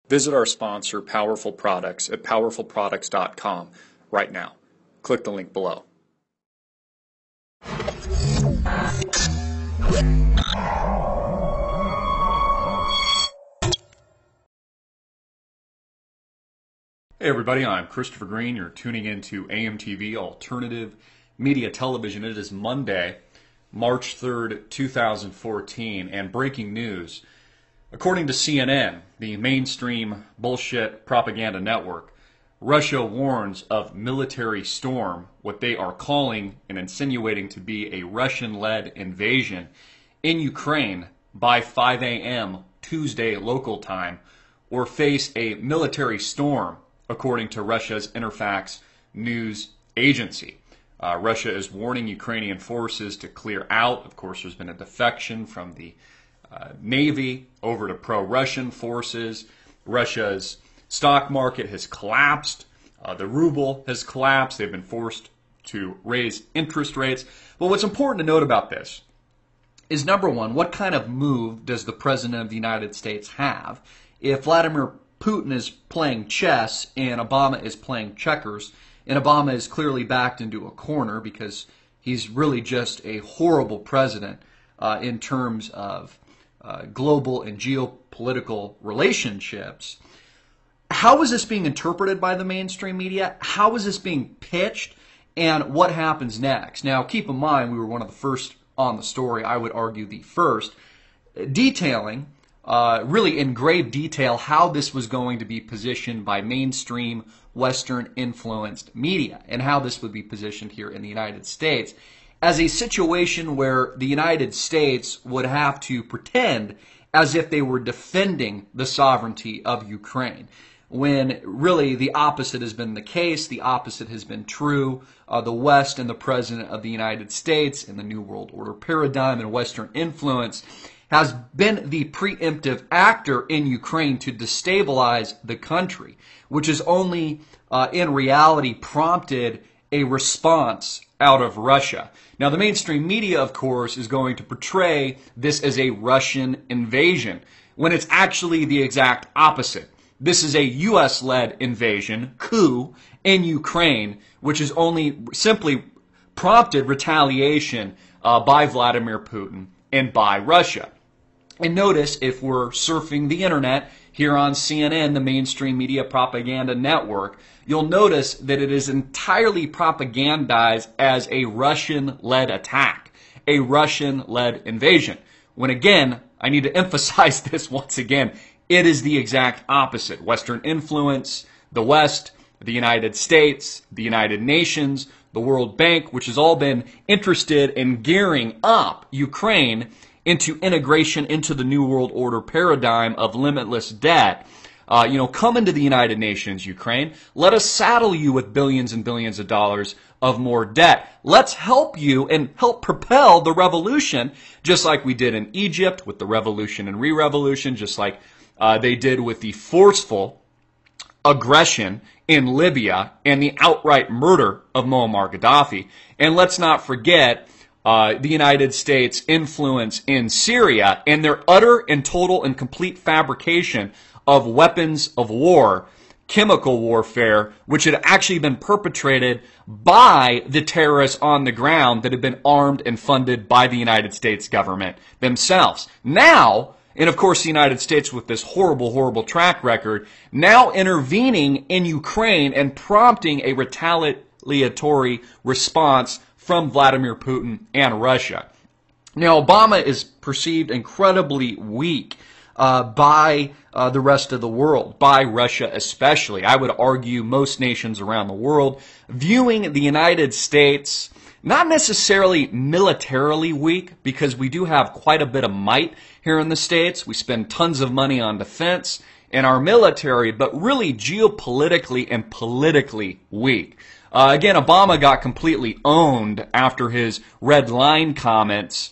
Visit our sponsor, Powerful Products, at powerfulproducts.com right now. Click the link below. Hey everybody, I'm Christopher Green. You're tuning into AMTV Alternative Media Television. It is Monday, March 3rd, 2014, and breaking news. According to CNN, the mainstream bullshit propaganda network, Russia warns of military storm, what they are calling and insinuating to be a Russian-led invasion in Ukraine by 5 a.m. Tuesday local time, or face a military storm, according to Russia's Interfax news agency. Russia is warning Ukrainian forces to clear out. Of course, there's been a defection from the Navy over to pro-Russian forces. Russia's stock market has collapsed. The ruble has collapsed. They've been forced to raise interest rates. But what's important to note about this is, number one, what kind of move does the President of the United States have? If Vladimir Putin is playing chess and Obama is playing checkers, and Obama is clearly backed into a corner because he's really just a horrible president in terms of global and geopolitical relationships. How is this being interpreted by the mainstream media? How is this being pitched? And what happens next? Now, keep in mind, we were one of the first on the story, I would argue the first, detailing, really in grave detail, how this was going to be positioned by mainstream Western-influenced media and how this would be positioned here in the United States as a situation where the United States would have to pretend as if they were defending the sovereignty of Ukraine, when really the opposite has been the case. The opposite has been true. The West and the President of the United States and the New World Order paradigm and Western influence has been the preemptive actor in Ukraine to destabilize the country, which has only in reality prompted a response out of Russia. Now, the mainstream media, of course, is going to portray this as a Russian invasion, when it's actually the exact opposite. This is a U.S.-led invasion, coup, in Ukraine, which has only simply prompted retaliation by Vladimir Putin and by Russia. And notice, if we're surfing the internet here on CNN, the mainstream media propaganda network, you'll notice that it is entirely propagandized as a Russian-led attack, a Russian-led invasion. When again, I need to emphasize this once again, it is the exact opposite. Western influence, the West, the United States, the United Nations, the World Bank, which has all been interested in gearing up Ukraine into integration into the New World Order paradigm of limitless debt. Come into the United Nations, Ukraine. Let us saddle you with billions and billions of dollars of more debt. Let's help you and help propel the revolution, just like we did in Egypt with the revolution and re-revolution, just like they did with the forceful aggression in Libya and the outright murder of Muammar Gaddafi. And let's not forget the United States' influence in Syria and their utter and total and complete fabrication of weapons of war, chemical warfare, which had actually been perpetrated by the terrorists on the ground that had been armed and funded by the United States government themselves. Now, and of course the United States with this horrible, horrible track record, now intervening in Ukraine and prompting a retaliatory response from Vladimir Putin and Russia. Now, Obama is perceived incredibly weak by the rest of the world, by Russia especially. I would argue most nations around the world viewing the United States not necessarily militarily weak, because we do have quite a bit of might here in the States. We spend tons of money on defense and our military, but really geopolitically and politically weak. Again, Obama got completely owned after his red line comments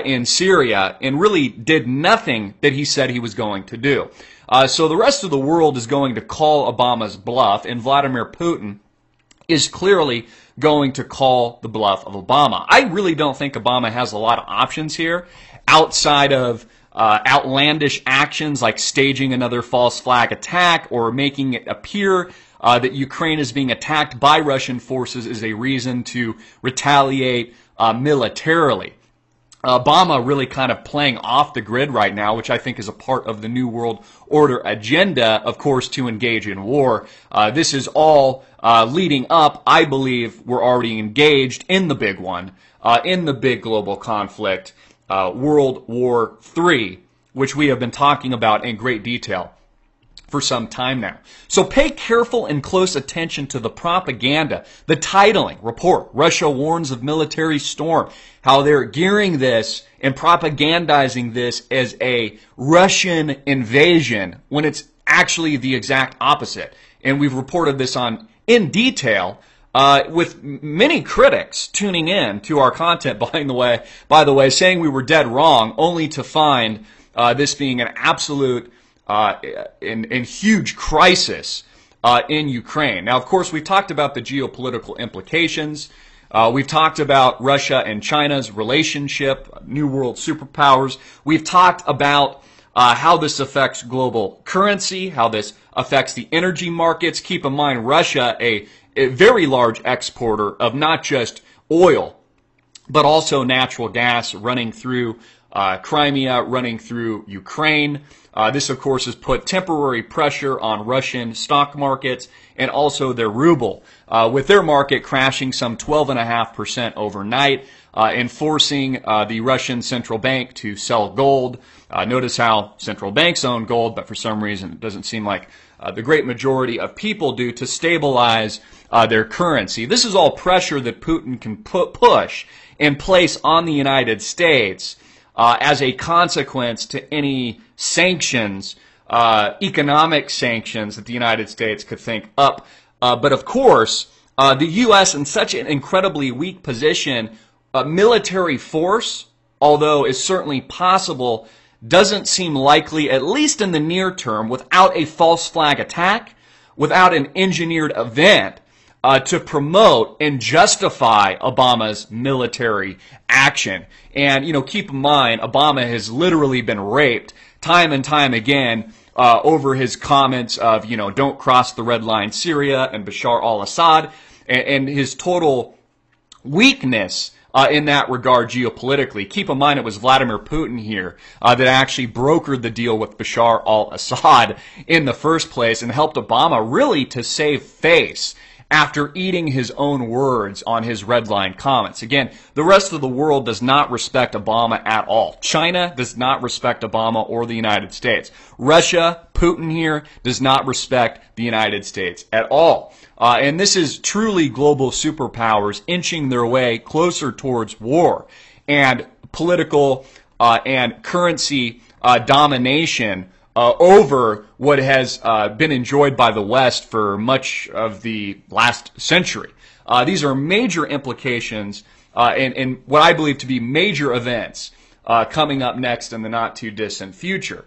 in Syria and really did nothing that he said he was going to do. So the rest of the world is going to call Obama's bluff, and Vladimir Putin is clearly going to call the bluff of Obama. I really don't think Obama has a lot of options here outside of outlandish actions like staging another false flag attack or making it appear that Ukraine is being attacked by Russian forces is a reason to retaliate militarily. Obama really kind of playing off the grid right now, which I think is a part of the New World Order agenda, of course, to engage in war. This is all leading up, I believe, we're already engaged in the big one, in the big global conflict, World War III, which we have been talking about in great detail for some time now. So pay careful and close attention to the propaganda, the titling, report, Russia warns of military storm, how they're gearing this and propagandizing this as a Russian invasion when it's actually the exact opposite. And we've reported this on in detail, with many critics tuning in to our content, by the way, saying we were dead wrong, only to find this being an absolute and huge crisis in Ukraine. Now, of course, we've talked about the geopolitical implications. We've talked about Russia and China's relationship, new world superpowers. We've talked about how this affects global currency, how this affects the energy markets. Keep in mind, Russia, a very large exporter of not just oil, but also natural gas running through Crimea, running through Ukraine. This, of course, has put temporary pressure on Russian stock markets and also their ruble, with their market crashing some 12.5% overnight, and forcing the Russian central bank to sell gold. Notice how central banks own gold, but for some reason it doesn't seem like the great majority of people do, to stabilize their currency. This is all pressure that Putin can push and place on the United States as a consequence to any sanctions, economic sanctions that the United States could think up. But of course, the U.S. in such an incredibly weak position, military force, although is certainly possible, doesn't seem likely, at least in the near term, without a false flag attack, without an engineered event, to promote and justify Obama's military action. And, keep in mind, Obama has literally been raped time and time again over his comments of, don't cross the red line, Syria and Bashar al-Assad, and his total weakness in that regard geopolitically. Keep in mind, it was Vladimir Putin here that actually brokered the deal with Bashar al-Assad in the first place and helped Obama really to save face after eating his own words on his red line comments. Again, the rest of the world does not respect Obama at all. China does not respect Obama or the United States. Russia, Putin here, does not respect the United States at all. And this is truly global superpowers inching their way closer towards war and political and currency domination over what has been enjoyed by the West for much of the last century. These are major implications and what I believe to be major events coming up next in the not-too-distant future.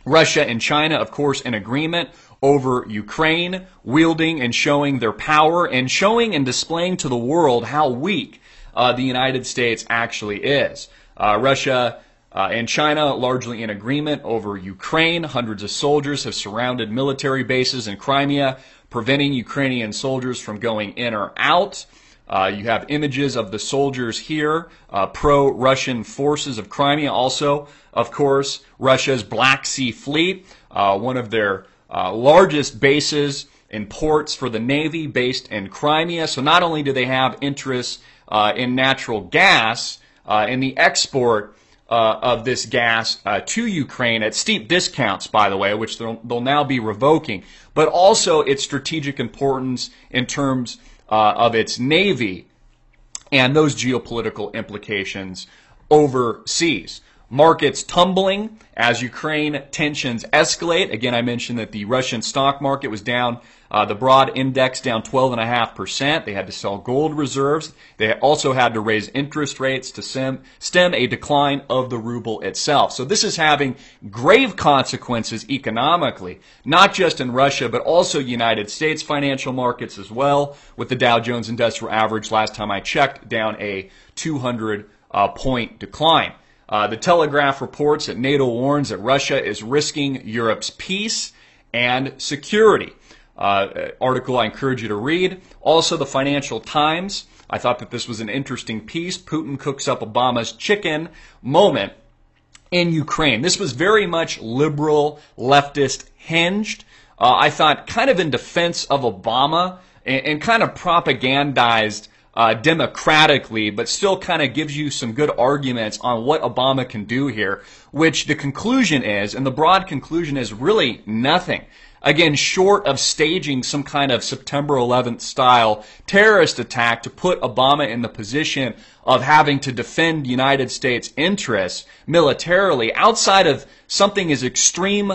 Russia and China, of course, in agreement over Ukraine, wielding and showing their power and showing and displaying to the world how weak the United States actually is. Russia and China largely in agreement over Ukraine. Hundreds of soldiers have surrounded military bases in Crimea, preventing Ukrainian soldiers from going in or out. You have images of the soldiers here, pro-Russian forces of Crimea. Also, of course, Russia's Black Sea Fleet, one of their largest bases and ports for the Navy based in Crimea. So not only do they have interests in natural gas in the export of this gas to Ukraine at steep discounts, by the way, which they'll now be revoking, but also its strategic importance in terms of its navy and those geopolitical implications overseas. Markets tumbling as Ukraine tensions escalate. Again, I mentioned that the Russian stock market was down, the broad index down 12.5%. They had to sell gold reserves. They also had to raise interest rates to stem a decline of the ruble itself. So this is having grave consequences economically, not just in Russia, but also United States financial markets as well, with the Dow Jones Industrial Average, last time I checked, down a 200 point decline. The Telegraph reports that NATO warns that Russia is risking Europe's peace and security. Article I encourage you to read. Also, the Financial Times. I thought that this was an interesting piece. Putin cooks up Obama's chicken moment in Ukraine. This was very much liberal, leftist hinged. I thought kind of in defense of Obama and kind of propagandized democratically, but still kind of gives you some good arguments on what Obama can do here, which the conclusion is, and the broad conclusion is really nothing. Again, short of staging some kind of September 11th style terrorist attack to put Obama in the position of having to defend United States interests militarily, outside of something as extreme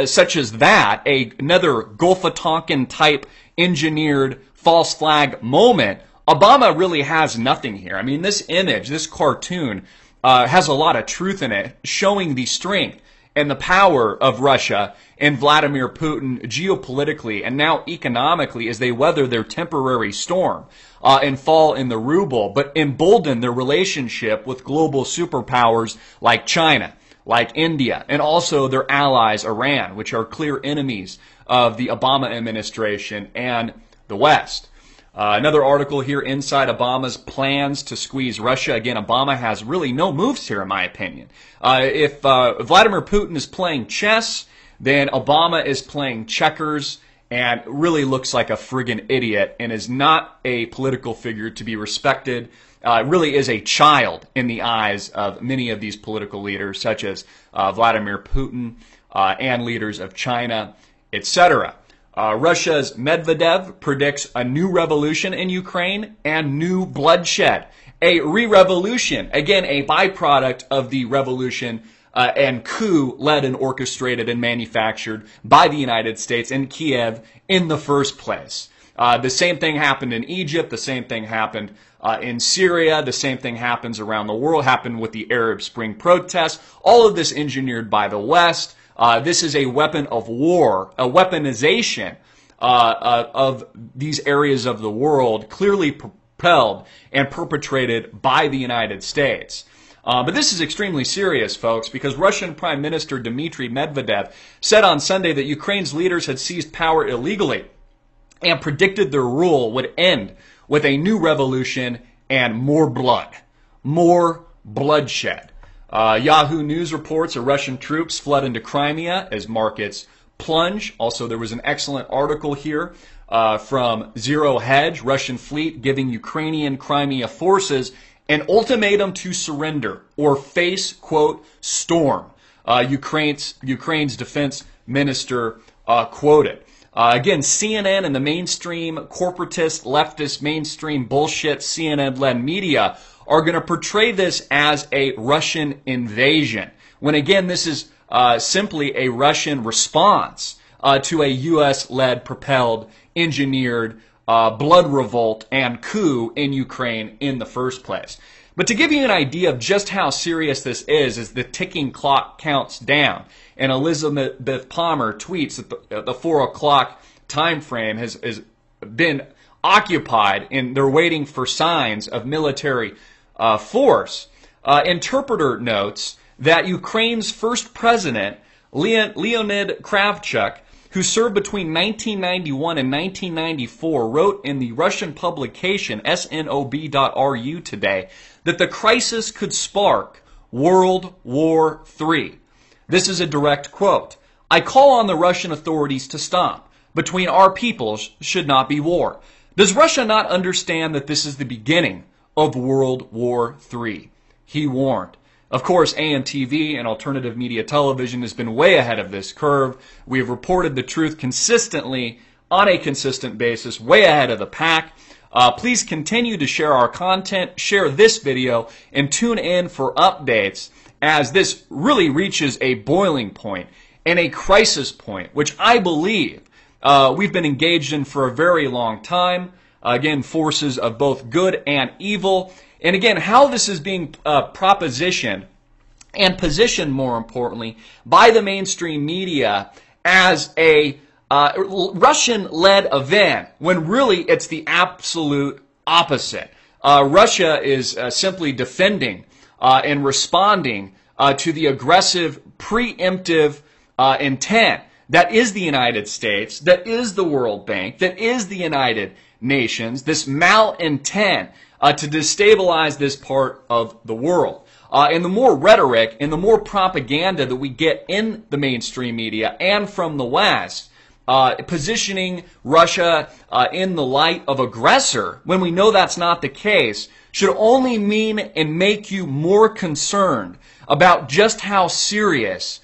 such as that, another Gulf of Tonkin type engineered false flag moment, Obama really has nothing here. I mean, this image, this cartoon, has a lot of truth in it, showing the strength and the power of Russia and Vladimir Putin geopolitically and now economically as they weather their temporary storm and fall in the ruble, but embolden their relationship with global superpowers like China, like India, and also their allies, Iran, which are clear enemies of the Obama administration and the West. Another article here, Inside Obama's Plans to Squeeze Russia. Again, Obama has really no moves here, in my opinion. If Vladimir Putin is playing chess, then Obama is playing checkers and really looks like a friggin' idiot and is not a political figure to be respected. Really is a child in the eyes of many of these political leaders, such as Vladimir Putin and leaders of China, etc. Russia's Medvedev predicts a new revolution in Ukraine and new bloodshed. A re-revolution, again, a byproduct of the revolution and coup led and orchestrated and manufactured by the United States in Kiev in the first place. The same thing happened in Egypt. The same thing happened in Syria. The same thing happens around the world, happened with the Arab Spring protests. All of this engineered by the West. This is a weapon of war, a weaponization of these areas of the world, clearly propelled and perpetrated by the United States. But this is extremely serious, folks, because Russian Prime Minister Dmitry Medvedev said on Sunday that Ukraine's leaders had seized power illegally and predicted their rule would end with a new revolution and more blood, more bloodshed. Yahoo News reports that Russian troops flood into Crimea as markets plunge. Also, there was an excellent article here from Zero Hedge, Russian fleet giving Ukrainian Crimea forces an ultimatum to surrender or face, quote, storm. Ukraine's defense minister quoted. Again, CNN and the mainstream corporatist, leftist, mainstream bullshit CNN-led media are going to portray this as a Russian invasion, when again this is simply a Russian response to a U.S.-led, propelled, engineered blood revolt and coup in Ukraine in the first place. But to give you an idea of just how serious this is as the ticking clock counts down, and Elizabeth Palmer tweets that the 4 o'clock time frame has been occupied and they're waiting for signs of military force. Interpreter notes that Ukraine's first president, Leonid Kravchuk, who served between 1991 and 1994, wrote in the Russian publication snob.ru today that the crisis could spark World War III. This is a direct quote. "I call on the Russian authorities to stop. Between our peoples should not be war. Does Russia not understand that this is the beginning of World War III?" he warned. Of course, AMTV and alternative media television has been way ahead of this curve. We have reported the truth consistently, on a consistent basis, way ahead of the pack. Please continue to share our content, share this video, and tune in for updates as this really reaches a boiling point and a crisis point, which I believe we've been engaged in for a very long time. Again, forces of both good and evil. And again, how this is being propositioned and positioned, more importantly, by the mainstream media as a Russian-led event, when really it's the absolute opposite. Russia is simply defending and responding to the aggressive, preemptive intent that is the United States, that is the World Bank, that is the United Nations, this malintent to destabilize this part of the world. And the more rhetoric and the more propaganda that we get in the mainstream media and from the West, positioning Russia in the light of aggressor, when we know that's not the case, should only mean and make you more concerned about just how serious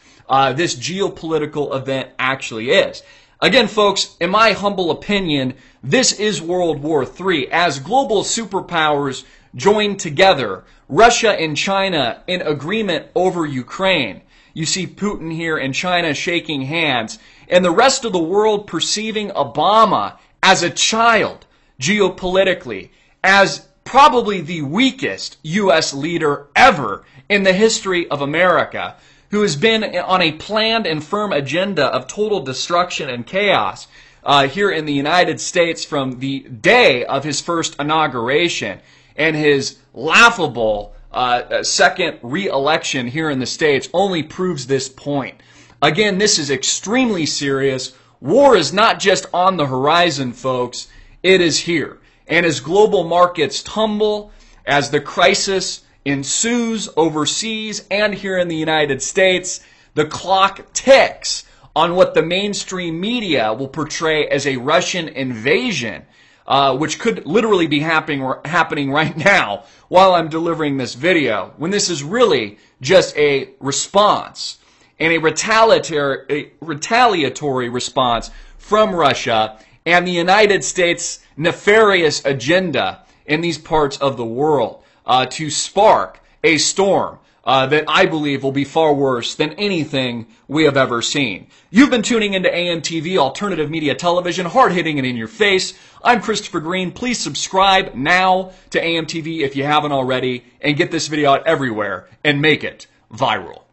this geopolitical event actually is. Again, folks, in my humble opinion, this is World War III. As global superpowers join together, Russia and China in agreement over Ukraine. You see Putin here and China shaking hands, and the rest of the world perceiving Obama as a child geopolitically, as probably the weakest U.S. leader ever in the history of America, who has been on a planned and firm agenda of total destruction and chaos here in the United States from the day of his first inauguration and his laughable second re-election here in the States only proves this point. Again, this is extremely serious. War is not just on the horizon, folks. It is here. And as global markets tumble, as the crisis ensues overseas and here in the United States, the clock ticks on what the mainstream media will portray as a Russian invasion, which could literally be happening right now while I'm delivering this video, when this is really just a response and a retaliatory response from Russia and the United States' nefarious agenda in these parts of the world to spark a storm that I believe will be far worse than anything we have ever seen. You've been tuning into AMTV, Alternative Media Television, hard-hitting and in your face. I'm Christopher Green. Please subscribe now to AMTV if you haven't already, and get this video out everywhere and make it viral.